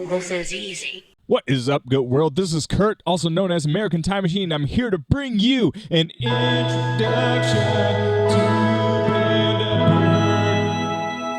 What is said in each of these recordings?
This is easy. What is up, Goat World? This is Kurt, also known as American Time Machine. I'm here to bring you an introduction to Panda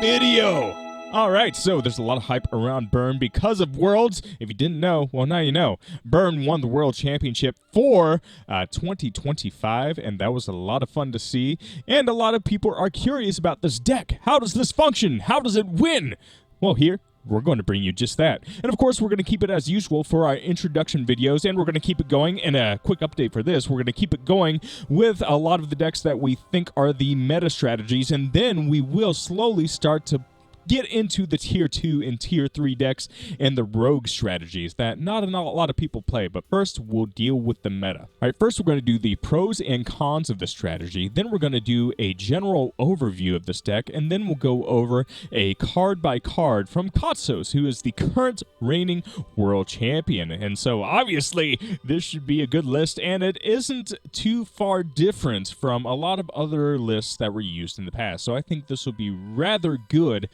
Burn video. Alright, so there's a lot of hype around Burn because of Worlds. If you didn't know, well, now you know. Burn won the World Championship for 2025, and that was a lot of fun to see. And a lot of people are curious about this deck. How does this function? How does it win? Well, here, we're going to bring you just that. And of course, we're going to keep it as usual for our introduction videos, and we're going to keep it going. And a quick update for this, we're going to keep it going with a lot of the decks that we think are the meta strategies, and then we will slowly start to get into the tier 2 and tier 3 decks and the rogue strategies that not a lot of people play. But first, we'll deal with the meta. All right, first we're going to do the pros and cons of the strategy. Then we're going to do a general overview of this deck, and then we'll go over a card by card from Katsos, who is the current reigning world champion. And so obviously this should be a good list, and it isn't too far different from a lot of other lists that were used in the past. So I think this will be rather good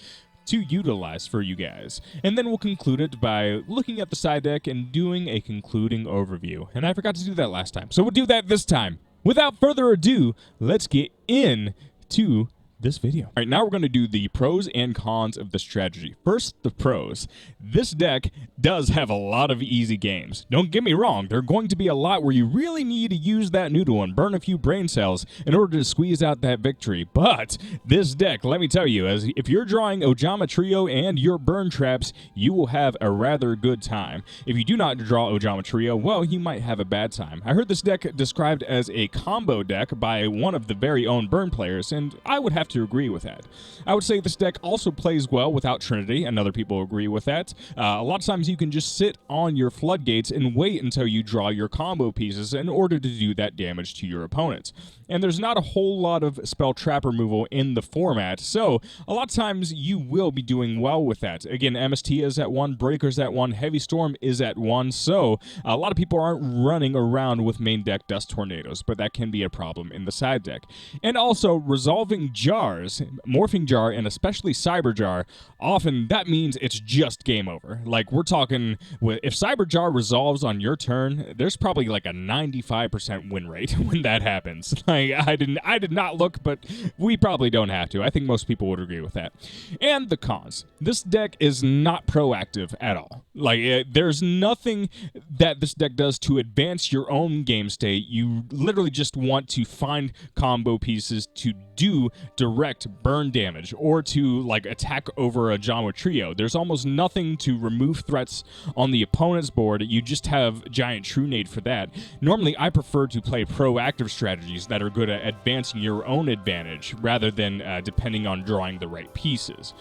to utilize for you guys. And then we'll conclude it by looking at the side deck and doing a concluding overview. And I forgot to do that last time, so we'll do that this time. Without further ado, let's get into this video. All right, now we're going to do the pros and cons of the strategy. First, the pros. This deck does have a lot of easy games. Don't get me wrong, there are going to be a lot where you really need to use that noodle and burn a few brain cells in order to squeeze out that victory. But this deck, let me tell you, as if you're drawing Ojama Trio and your burn traps, you will have a rather good time. If you do not draw Ojama Trio, well, you might have a bad time. I heard this deck described as a combo deck by one of the very own burn players, and I would have to agree with that. I would say this deck also plays well without Trinity, and other people agree with that. A lot of times you can just sit on your floodgates and wait until you draw your combo pieces in order to do that damage to your opponents. And there's not a whole lot of spell trap removal in the format, so a lot of times you will be doing well with that. Again, MST is at 1, Breaker's at 1, Heavy Storm is at 1, so a lot of people aren't running around with main deck Dust Tornadoes, but that can be a problem in the side deck. And also, resolving jars, Morphing Jar and especially Cyber Jar, often that means it's just game over. Like, we're talking, if Cyber Jar resolves on your turn, there's probably like a 95% win rate when that happens. Like, I did not look, but we probably don't have to. I think most people would agree with that. And the cons. This deck is not proactive at all. Like, there's nothing that this deck does to advance your own game state. You literally just want to find combo pieces to do direct burn damage or to like attack over a Ojama Trio. There's almost nothing to remove threats on the opponent's board. You just have Giant True Nade for that. Normally, I prefer to play proactive strategies that are good at advancing your own advantage rather than depending on drawing the right pieces.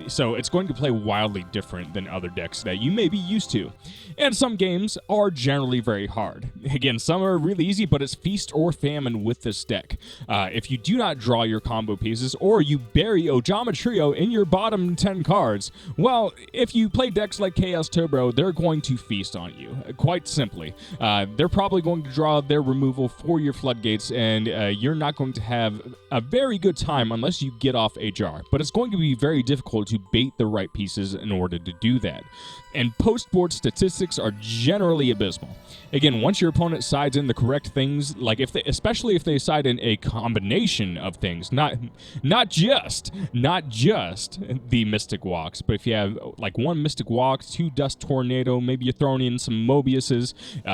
So it's going to play wildly different than other decks that you may be used to. And some games are generally very hard. Again, some are really easy, but it's feast or famine with this deck. If you do not draw your combo pieces, or you bury Ojama Trio in your bottom 10 cards, well, if you play decks like Chaos Turbo, they're going to feast on you, quite simply. They're probably going to draw their removal for your floodgates, and you're not going to have a very good time unless you get off a jar. But it's going to be very difficult to bait the right pieces in order to do that. And post-board statistics are generally abysmal. Again, once your opponent sides in the correct things, like especially if they side in a combination of things, not just the Mystic Walks, but if you have like 1 Mystic Walk, 2 Dust Tornado, maybe you're throwing in some Mobiuses,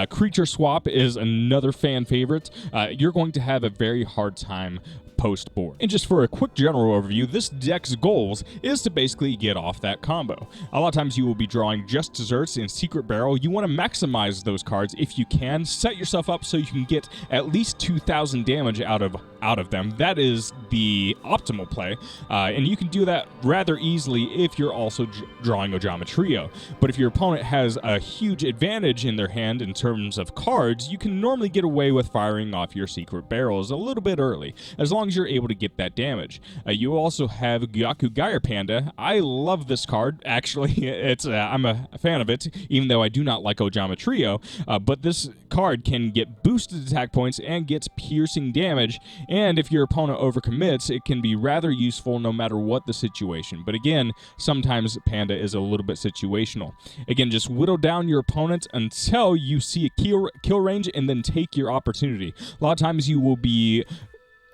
Creature Swap is another fan favorite, you're going to have a very hard time post-board. And just for a quick general overview, this deck's goals is to basically get off that combo. A lot of times you will be drawing just desserts and Secret Barrel. You want to maximize those cards if you can. Set yourself up so you can get at least 2,000 damage out of them. That is the optimal play, and you can do that rather easily if you're also drawing Ojama Trio. But if your opponent has a huge advantage in their hand in terms of cards, you can normally get away with firing off your Secret Barrels a little bit early, as long as you're able to get that damage. You also have Gyaku Gyre Panda. I love this card, actually. I'm a fan of it, even though I do not like Ojama Trio, but this card can get boosted attack points and gets piercing damage and if your opponent overcommits, it can be rather useful no matter what the situation. But again, sometimes Panda is a little bit situational. Again, just whittle down your opponent until you see a kill range and then take your opportunity. A lot of times you will be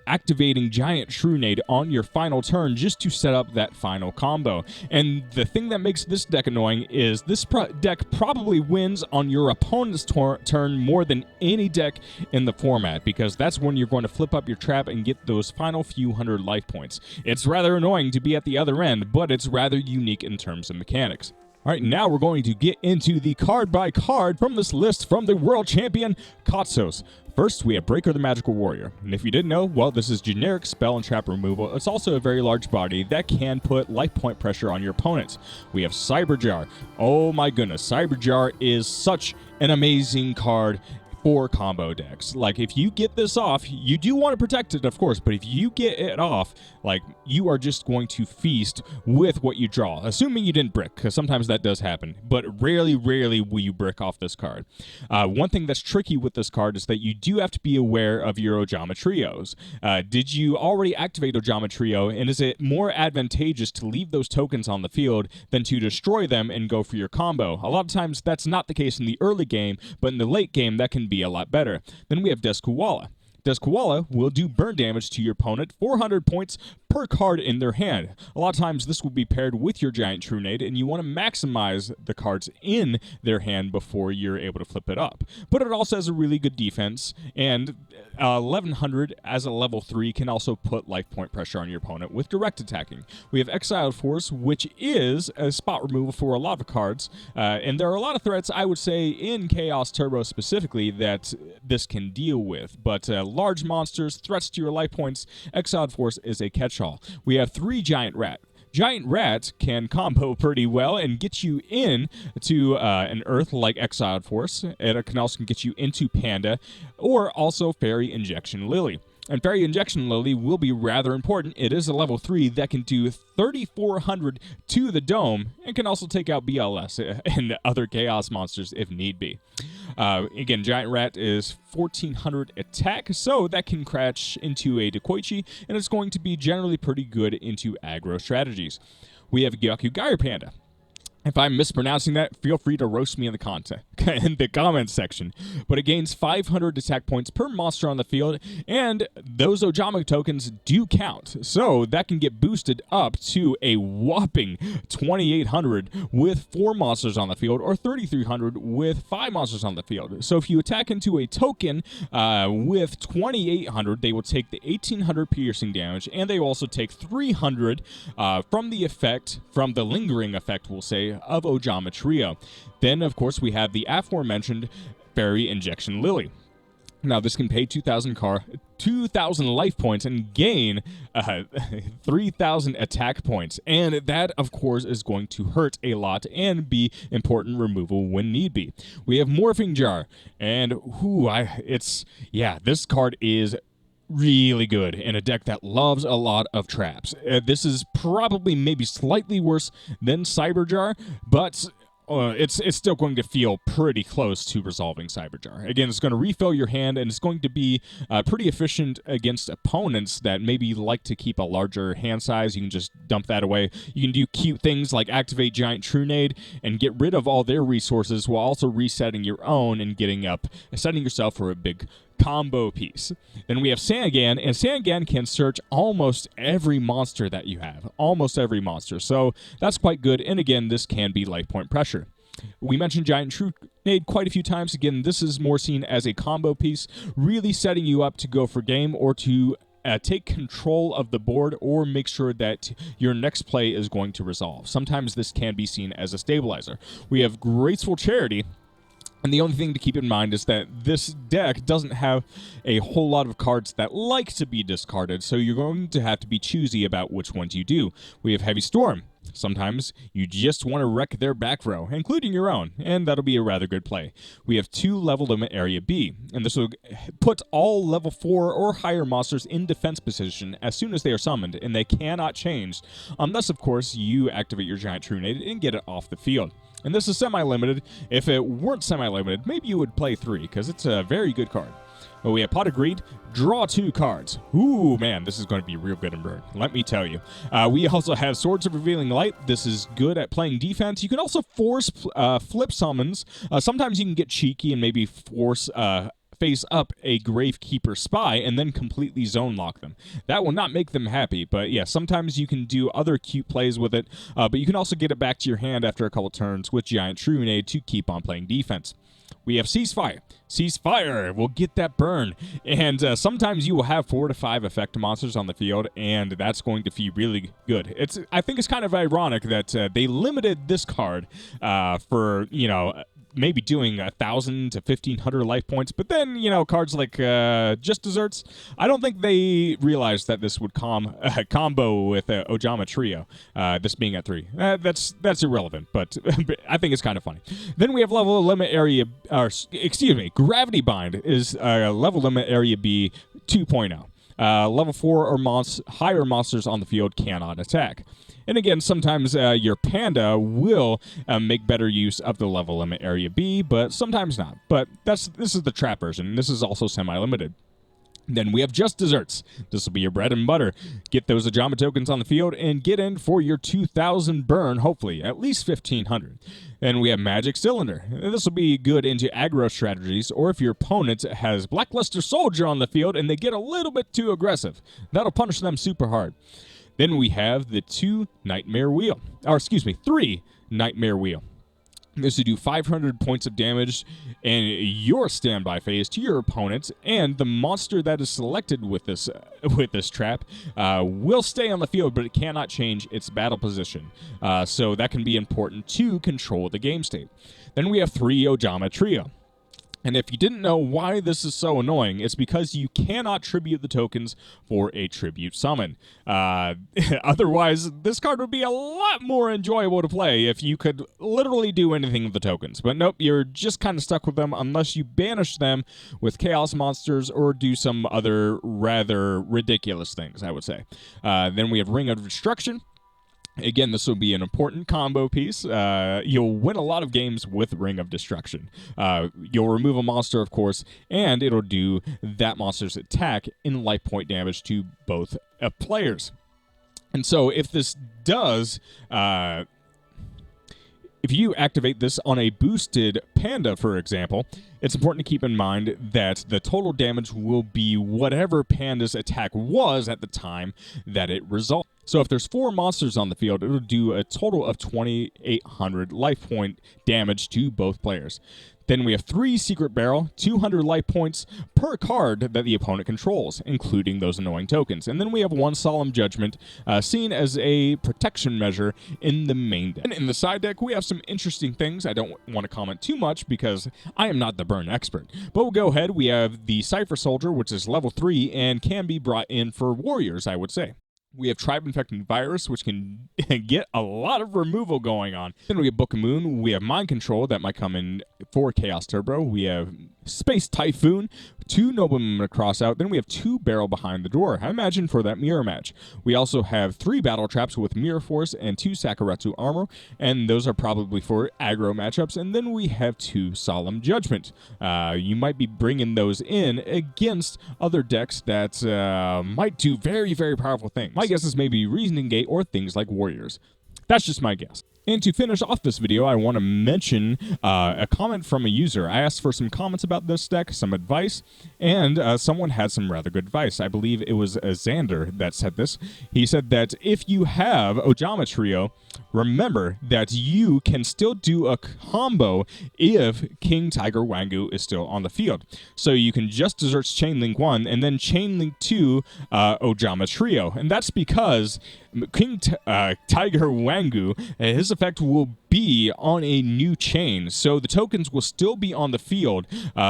activating Giant True Nade on your final turn just to set up that final combo. And the thing that makes this deck annoying is this deck probably wins on your opponent's turn more than any deck in the format, because that's when you're going to flip up your trap and get those final few hundred life points. It's rather annoying to be at the other end, but it's rather unique in terms of mechanics. All right, now we're going to get into the card by card from this list from the world champion, Katsos. First, we have Breaker the Magical Warrior. And if you didn't know, well, this is generic spell and trap removal. It's also a very large body that can put life point pressure on your opponents. We have Cyberjar. Oh my goodness, Cyberjar is such an amazing card for combo decks. Like, if you get this off, you do want to protect it, of course, but if you get it off, like, you are just going to feast with what you draw, assuming you didn't brick, because sometimes that does happen, but rarely will you brick off this card. One thing that's tricky with this card is that you do have to be aware of your Ojama Trios. Did you already activate Ojama Trio, and is it more advantageous to leave those tokens on the field than to destroy them and go for your combo? A lot of times that's not the case in the early game, but in the late game that can be a lot better. Then we have Deskuwala. Deskuwala will do burn damage to your opponent, 400 points per card in their hand. A lot of times this will be paired with your Giant True Nade, and you want to maximize the cards in their hand before you're able to flip it up. But it also has a really good defense, and 1100 as a level 3 can also put life point pressure on your opponent with direct attacking. We have Exiled Force, which is a spot removal for a lot of cards, and there are a lot of threats, I would say, in Chaos Turbo specifically that this can deal with. But large monsters, threats to your life points, Exiled Force is a catch-all. We have 3 Giant Rat. Giant Rat can combo pretty well and get you in to an Earth like Exiled Force. It can also get you into Panda, or also Fairy Injection Lily. And Fairy Injection Lily will be rather important. It is a level 3 that can do 3,400 to the dome and can also take out BLS and other Chaos monsters if need be. Again, Giant Rat is 1,400 attack, so that can crash into a Dekoichi, and it's going to be generally pretty good into aggro strategies. We have Gyaku Gyre Panda. If I'm mispronouncing that, feel free to roast me in the comments section. But it gains 500 attack points per monster on the field, and those Ojama tokens do count. So that can get boosted up to a whopping 2,800 with 4 monsters on the field, or 3,300 with 5 monsters on the field. So if you attack into a token with 2,800, they will take the 1,800 piercing damage, and they will also take 300 from the lingering effect, we'll say, of Ojama Trio. Then, of course, we have the aforementioned Fairy Injection Lily. Now, this can pay 2,000 life points and gain 3,000 attack points. And that, of course, is going to hurt a lot and be important removal when need be. We have Morphing Jar. And, this card is really good in a deck that loves a lot of traps. This is probably maybe slightly worse than Cyberjar, but it's still going to feel pretty close to resolving Cyberjar. Again, it's going to refill your hand, and it's going to be pretty efficient against opponents that maybe like to keep a larger hand size. You can just dump that away. You can do cute things like activate Giant True Nade and get rid of all their resources while also resetting your own and setting yourself for a big combo piece. Then we have Sangan, and Sangan can search almost every monster that you have. Almost every monster. So that's quite good, and again, this can be life point pressure. We mentioned Giant True Nade quite a few times. Again, this is more seen as a combo piece, really setting you up to go for game or to take control of the board or make sure that your next play is going to resolve. Sometimes this can be seen as a stabilizer. We have Graceful Charity. And the only thing to keep in mind is that this deck doesn't have a whole lot of cards that like to be discarded, so you're going to have to be choosy about which ones you do. We have Heavy Storm. Sometimes you just want to wreck their back row, including your own, and that'll be a rather good play. We have 2 level limit Area B, and this will put all level 4 or higher monsters in defense position as soon as they are summoned, and they cannot change, unless, of course, you activate your Giant True Nade and get it off the field. And this is semi-limited. If it weren't semi-limited, maybe you would play 3, because it's a very good card. We have Pot of Greed, draw 2 cards. Ooh, man, this is going to be real good in Burn, let me tell you. We also have Swords of Revealing Light. This is good at playing defense. You can also force flip summons. Sometimes you can get cheeky and maybe force face up a Gravekeeper Spy and then completely zone lock them. That will not make them happy, but yeah, sometimes you can do other cute plays with it, but you can also get it back to your hand after a couple turns with Giant True Grenade to keep on playing defense. We have Ceasefire. Ceasefire will get that burn. And sometimes you will have 4 to 5 effect monsters on the field, and that's going to feel really good. I think it's kind of ironic that they limited this card for, you know, maybe doing 1,000 to 1,500 life points, but then, you know, cards like Just Desserts, I don't think they realized that this would combo with Ojama Trio, this being at 3. That's irrelevant, but I think it's kind of funny. Then we have level limit area, Gravity Bind is level limit area B 2.0. Level 4 or higher monsters on the field cannot attack. And again, sometimes your Panda will make better use of the level limit area B, but sometimes not. But this is the trap version. This is also semi-limited. Then we have Just Desserts. This will be your bread and butter. Get those Ojama tokens on the field and get in for your 2,000 burn, hopefully, at least 1,500. Then we have Magic Cylinder. This will be good into aggro strategies, or if your opponent has Blackluster Soldier on the field and they get a little bit too aggressive. That'll punish them super hard. Then we have the 3 Nightmare Wheel. This will do 500 points of damage in your standby phase to your opponent, and the monster that is selected with this trap will stay on the field, but it cannot change its battle position. So that can be important to control the game state. Then we have 3 Ojama Trio. And if you didn't know why this is so annoying, it's because you cannot tribute the tokens for a tribute summon. Otherwise, this card would be a lot more enjoyable to play if you could literally do anything with the tokens. But nope, you're just kind of stuck with them unless you banish them with Chaos Monsters or do some other rather ridiculous things, I would say. Then we have Ring of Destruction. Again, this will be an important combo piece. You'll win a lot of games with Ring of Destruction. You'll remove a monster, of course, and it'll do that monster's attack in life point damage to both players. And so if this does... If you activate this on a boosted Panda, for example, it's important to keep in mind that the total damage will be whatever Panda's attack was at the time that it resolved. So if there's 4 monsters on the field, it'll do a total of 2,800 life point damage to both players. Then we have 3 Secret Barrel, 200 life points per card that the opponent controls, including those annoying tokens. And then we have 1 Solemn Judgment, seen as a protection measure in the main deck. And in the side deck, we have some interesting things. I don't want to comment too much because I am not the burn expert. But we'll go ahead. We have the Cypher Soldier, which is level 3 and can be brought in for warriors, I would say. We have Tribe Infecting Virus, which can get a lot of removal going on. Then we have Book of Moon. We have Mind Control that might come in for Chaos Turbo. We have Space Typhoon, 2 Noblemen Cross Out. Then we have 2 Barrel Behind the Door, I imagine for that mirror match. We also have 3 Battle Traps with Mirror Force and 2 Sakuretsu Armor, and those are probably for aggro matchups. And then we have 2 Solemn Judgment. You might be bringing those in against other decks that might do very, very powerful things. My guess is maybe Reasoning Gate or things like Warriors. That's just my guess. And to finish off this video, I want to mention a comment from a user. I asked for some comments about this deck, some advice, and someone had some rather good advice. I believe it was Xander that said this. He said that if you have Ojama Trio, remember that you can still do a combo if King Tiger Wangu is still on the field. So you can just Desserts Chainlink 1 and then Chainlink 2 Ojama Trio. And that's because King Tiger Wangu, his effect will be on a new chain, so the tokens will still be on the field,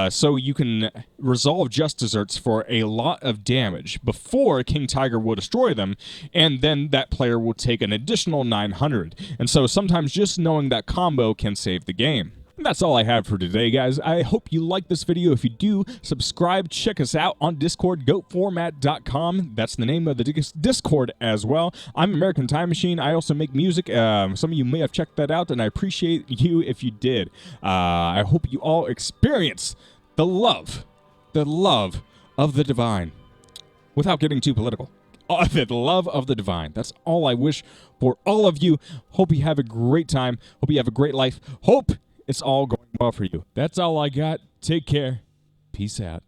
so you can resolve Just Desserts for a lot of damage before King Tiger will destroy them, and then that player will take an additional 900. And so sometimes just knowing that combo can save the game. And that's all I have for today, guys. I hope you liked this video. If you do, subscribe, check us out on Discord, goatformat.com. That's the name of the Discord as well. I'm American Time Machine. I also make music. Some of you may have checked that out, and I appreciate you if you did. I hope you all experience the love the love of the divine. Without getting too political. The love of the divine. That's all I wish for all of you. Hope you have a great time. Hope you have a great life. Hope it's all going well for you. That's all I got. Take care. Peace out.